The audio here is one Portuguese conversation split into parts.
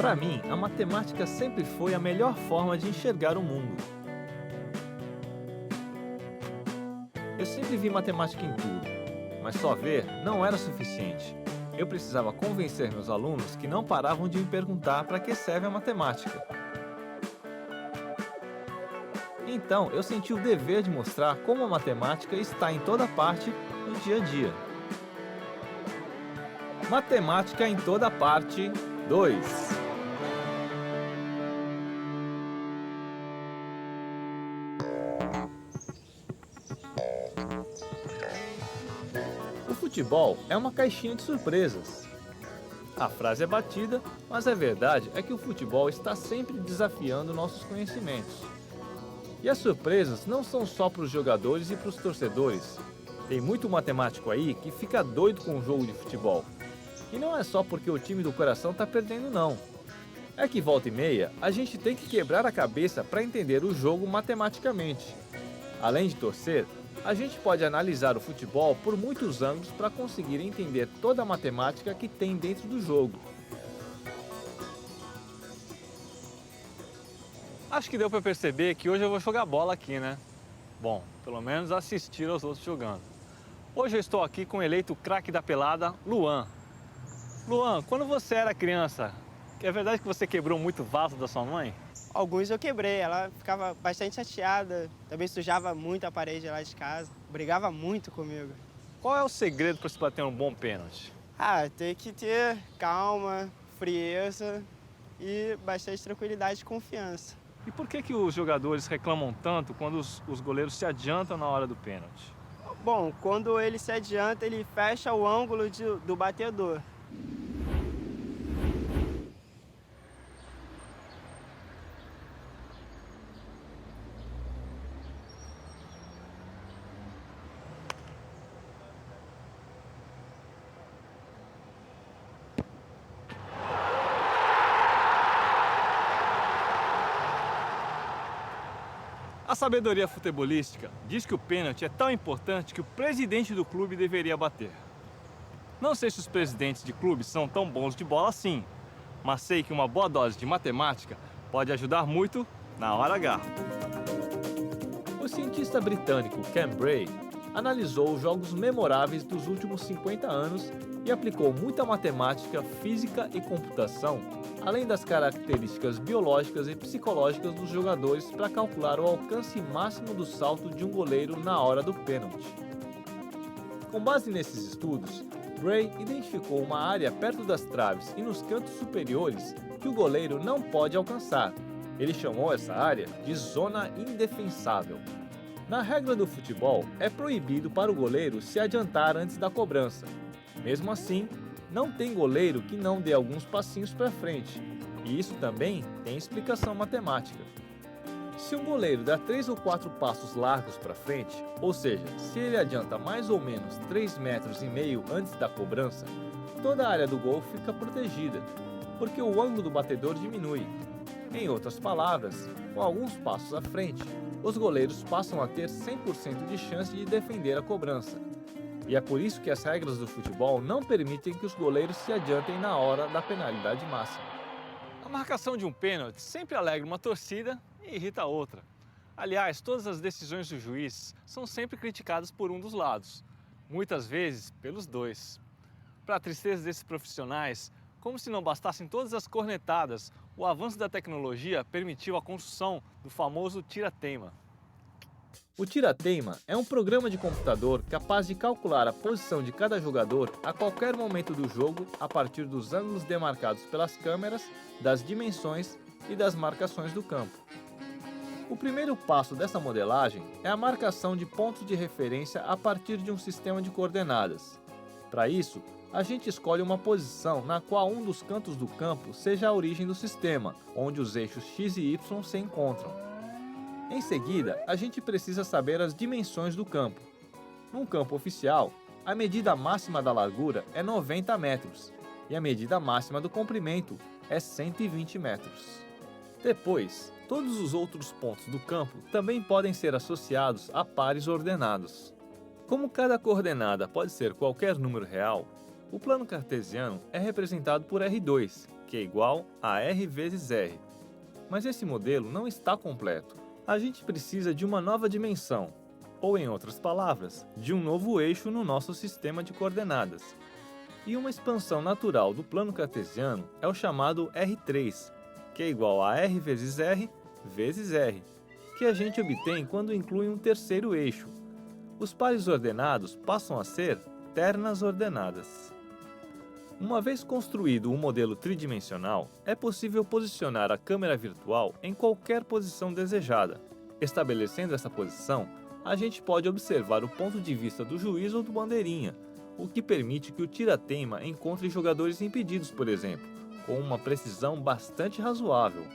Para mim, a matemática sempre foi a melhor forma de enxergar o mundo. Eu sempre vi matemática em tudo, mas só ver não era suficiente. Eu precisava convencer meus alunos que não paravam de me perguntar para que serve a matemática. Então, eu senti o dever de mostrar como a matemática está em toda parte no dia a dia. Matemática em toda parte 2. O futebol é uma caixinha de surpresas. A frase é batida, mas a verdade é que o futebol está sempre desafiando nossos conhecimentos. E as surpresas não são só para os jogadores e para os torcedores. Tem muito matemático aí que fica doido com o jogo de futebol. E não é só porque o time do coração está perdendo, não. É que volta e meia, a gente tem que quebrar a cabeça para entender o jogo matematicamente. Além de torcer, a gente pode analisar o futebol por muitos ângulos para conseguir entender toda a matemática que tem dentro do jogo. Acho que deu para perceber que hoje eu vou jogar bola aqui, né? Bom, pelo menos assistir aos outros jogando. Hoje eu estou aqui com o eleito craque da pelada, Luan. Luan, quando você era criança, é verdade que você quebrou muito vaso da sua mãe? Alguns eu quebrei, ela ficava bastante chateada, também sujava muito a parede lá de casa, brigava muito comigo. Qual é o segredo para se bater um bom pênalti? Tem que ter calma, frieza e bastante tranquilidade e confiança. E por que os jogadores reclamam tanto quando os goleiros se adiantam na hora do pênalti? Bom, quando ele se adianta, ele fecha o ângulo do batedor. A sabedoria futebolística diz que o pênalti é tão importante que o presidente do clube deveria bater. Não sei se os presidentes de clubes são tão bons de bola assim, mas sei que uma boa dose de matemática pode ajudar muito na hora H. O cientista britânico Ken Bray analisou os jogos memoráveis dos últimos 50 anos e aplicou muita matemática, física e computação, além das características biológicas e psicológicas dos jogadores para calcular o alcance máximo do salto de um goleiro na hora do pênalti. Com base nesses estudos, Bray identificou uma área perto das traves e nos cantos superiores que o goleiro não pode alcançar. Ele chamou essa área de zona indefensável. Na regra do futebol, é proibido para o goleiro se adiantar antes da cobrança. Mesmo assim, não tem goleiro que não dê alguns passinhos para frente, e isso também tem explicação matemática. Se um goleiro dá 3 ou 4 passos largos para frente, ou seja, se ele adianta mais ou menos 3,5 metros antes da cobrança, toda a área do gol fica protegida, porque o ângulo do batedor diminui. Em outras palavras, com alguns passos à frente, os goleiros passam a ter 100% de chance de defender a cobrança. E é por isso que as regras do futebol não permitem que os goleiros se adiantem na hora da penalidade máxima. A marcação de um pênalti sempre alegra uma torcida e irrita a outra. Aliás, todas as decisões do juiz são sempre criticadas por um dos lados, muitas vezes pelos dois. Para a tristeza desses profissionais, como se não bastassem todas as cornetadas, o avanço da tecnologia permitiu a construção do famoso tira-teima. O tira-teima é um programa de computador capaz de calcular a posição de cada jogador a qualquer momento do jogo a partir dos ângulos demarcados pelas câmeras, das dimensões e das marcações do campo. O primeiro passo dessa modelagem é a marcação de pontos de referência a partir de um sistema de coordenadas. Para isso, a gente escolhe uma posição na qual um dos cantos do campo seja a origem do sistema, onde os eixos x e y se encontram. Em seguida, a gente precisa saber as dimensões do campo. Num campo oficial, a medida máxima da largura é 90 metros e a medida máxima do comprimento é 120 metros. Depois, todos os outros pontos do campo também podem ser associados a pares ordenados. Como cada coordenada pode ser qualquer número real, o plano cartesiano é representado por R2, que é igual a R vezes R. Mas esse modelo não está completo. A gente precisa de uma nova dimensão, ou em outras palavras, de um novo eixo no nosso sistema de coordenadas. E uma expansão natural do plano cartesiano é o chamado R3, que é igual a R vezes R, que a gente obtém quando inclui um terceiro eixo. Os pares ordenados passam a ser ternas ordenadas. Uma vez construído um modelo tridimensional, é possível posicionar a câmera virtual em qualquer posição desejada. Estabelecendo essa posição, a gente pode observar o ponto de vista do juiz ou do bandeirinha, o que permite que o tira-teima encontre jogadores impedidos, por exemplo, com uma precisão bastante razoável.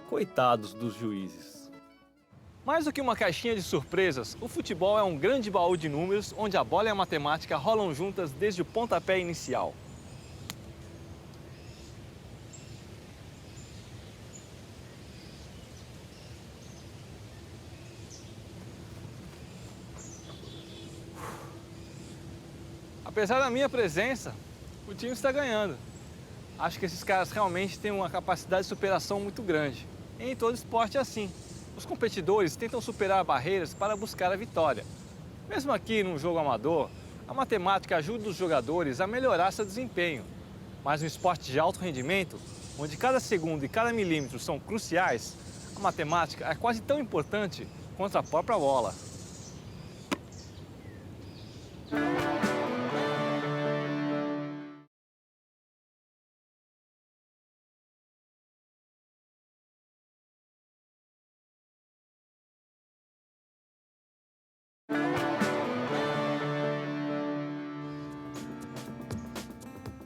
Coitados dos juízes. Mais do que uma caixinha de surpresas, o futebol é um grande baú de números onde a bola e a matemática rolam juntas desde o pontapé inicial. Apesar da minha presença, o time está ganhando. Acho que esses caras realmente têm uma capacidade de superação muito grande. Em todo esporte é assim. Os competidores tentam superar barreiras para buscar a vitória. Mesmo aqui num jogo amador, a matemática ajuda os jogadores a melhorar seu desempenho. Mas no esporte de alto rendimento, onde cada segundo e cada milímetro são cruciais, a matemática é quase tão importante quanto a própria bola.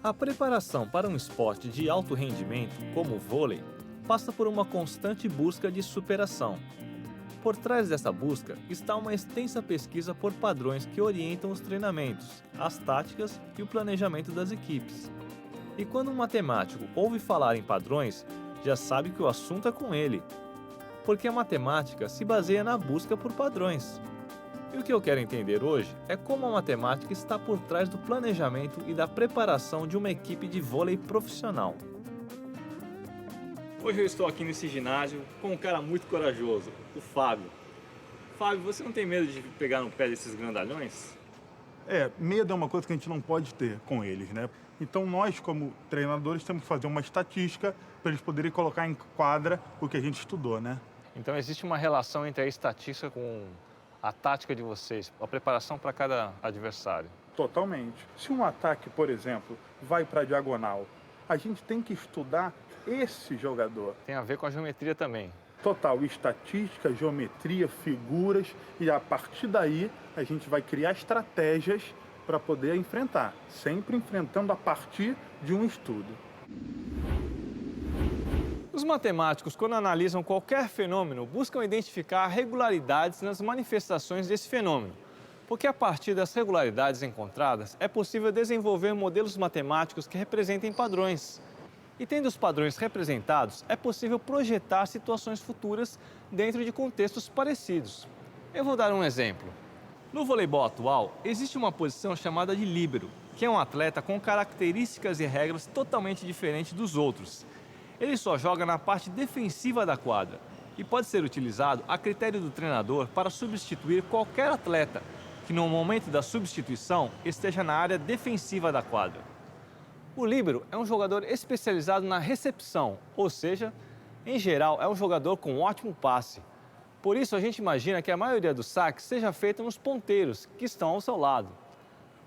A preparação para um esporte de alto rendimento, como o vôlei, passa por uma constante busca de superação. Por trás dessa busca está uma extensa pesquisa por padrões que orientam os treinamentos, as táticas e o planejamento das equipes. E quando um matemático ouve falar em padrões, já sabe que o assunto é com ele, porque a matemática se baseia na busca por padrões. E o que eu quero entender hoje é como a matemática está por trás do planejamento e da preparação de uma equipe de vôlei profissional. Hoje eu estou aqui nesse ginásio com um cara muito corajoso, o Fábio. Fábio, você não tem medo de pegar no pé desses grandalhões? Medo é uma coisa que a gente não pode ter com eles, né? Então nós, como treinadores, temos que fazer uma estatística para eles poderem colocar em quadra o que a gente estudou, né? Então existe uma relação entre a estatística com a tática de vocês, a preparação para cada adversário. Totalmente. Se um ataque, por exemplo, vai para a diagonal, a gente tem que estudar esse jogador. Tem a ver com a geometria também. Total, estatística, geometria, figuras, e a partir daí a gente vai criar estratégias para poder enfrentar, sempre enfrentando a partir de um estudo. Os matemáticos, quando analisam qualquer fenômeno, buscam identificar regularidades nas manifestações desse fenômeno, porque a partir das regularidades encontradas é possível desenvolver modelos matemáticos que representem padrões. E tendo os padrões representados, é possível projetar situações futuras dentro de contextos parecidos. Eu vou dar um exemplo. No voleibol atual, existe uma posição chamada de líbero, que é um atleta com características e regras totalmente diferentes dos outros. Ele só joga na parte defensiva da quadra e pode ser utilizado a critério do treinador para substituir qualquer atleta que no momento da substituição esteja na área defensiva da quadra. O líbero é um jogador especializado na recepção, ou seja, em geral é um jogador com ótimo passe. Por isso a gente imagina que a maioria dos saques seja feita nos ponteiros, que estão ao seu lado.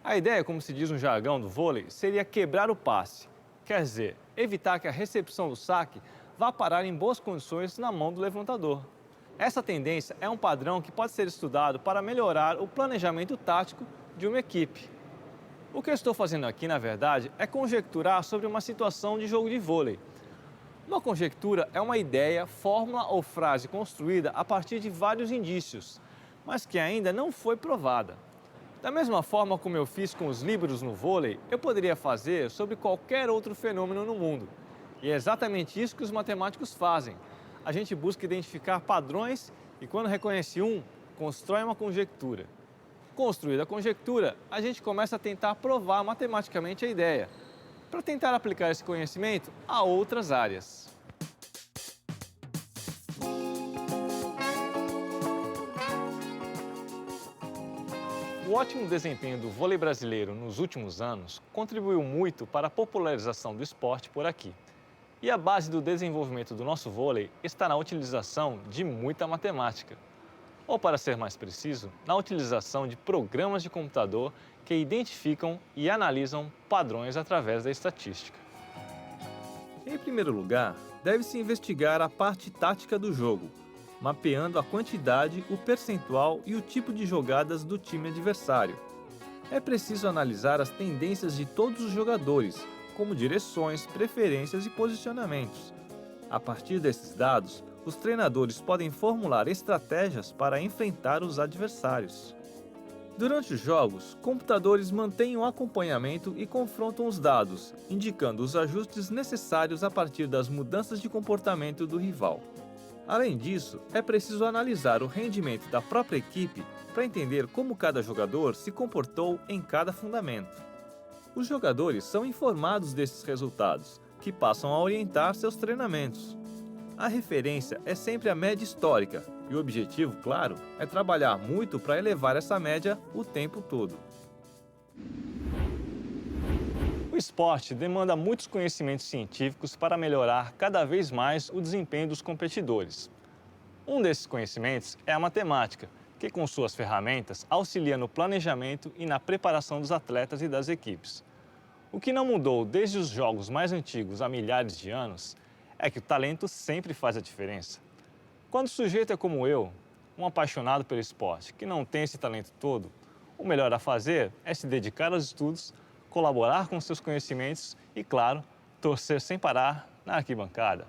A ideia, como se diz no jargão do vôlei, seria quebrar o passe. Quer dizer, evitar que a recepção do saque vá parar em boas condições na mão do levantador. Essa tendência é um padrão que pode ser estudado para melhorar o planejamento tático de uma equipe. O que eu estou fazendo aqui, na verdade, é conjecturar sobre uma situação de jogo de vôlei. Uma conjectura é uma ideia, fórmula ou frase construída a partir de vários indícios, mas que ainda não foi provada. Da mesma forma como eu fiz com os líberos no vôlei, eu poderia fazer sobre qualquer outro fenômeno no mundo. E é exatamente isso que os matemáticos fazem. A gente busca identificar padrões e, quando reconhece um, constrói uma conjectura. Construída a conjectura, a gente começa a tentar provar matematicamente a ideia. para tentar aplicar esse conhecimento a outras áreas. O ótimo desempenho do vôlei brasileiro nos últimos anos contribuiu muito para a popularização do esporte por aqui. E a base do desenvolvimento do nosso vôlei está na utilização de muita matemática. Ou, para ser mais preciso, na utilização de programas de computador que identificam e analisam padrões através da estatística. Em primeiro lugar, deve-se investigar a parte tática do jogo, mapeando a quantidade, o percentual e o tipo de jogadas do time adversário. É preciso analisar as tendências de todos os jogadores, como direções, preferências e posicionamentos. A partir desses dados, os treinadores podem formular estratégias para enfrentar os adversários. Durante os jogos, computadores mantêm um acompanhamento e confrontam os dados, indicando os ajustes necessários a partir das mudanças de comportamento do rival. Além disso, é preciso analisar o rendimento da própria equipe para entender como cada jogador se comportou em cada fundamento. Os jogadores são informados desses resultados, que passam a orientar seus treinamentos. A referência é sempre a média histórica, e o objetivo, claro, é trabalhar muito para elevar essa média o tempo todo. O esporte demanda muitos conhecimentos científicos para melhorar cada vez mais o desempenho dos competidores. Um desses conhecimentos é a matemática, que com suas ferramentas auxilia no planejamento e na preparação dos atletas e das equipes. O que não mudou desde os jogos mais antigos há milhares de anos é que o talento sempre faz a diferença. Quando o sujeito é como eu, um apaixonado pelo esporte, que não tem esse talento todo, o melhor a fazer é se dedicar aos estudos, colaborar com seus conhecimentos e, claro, torcer sem parar na arquibancada.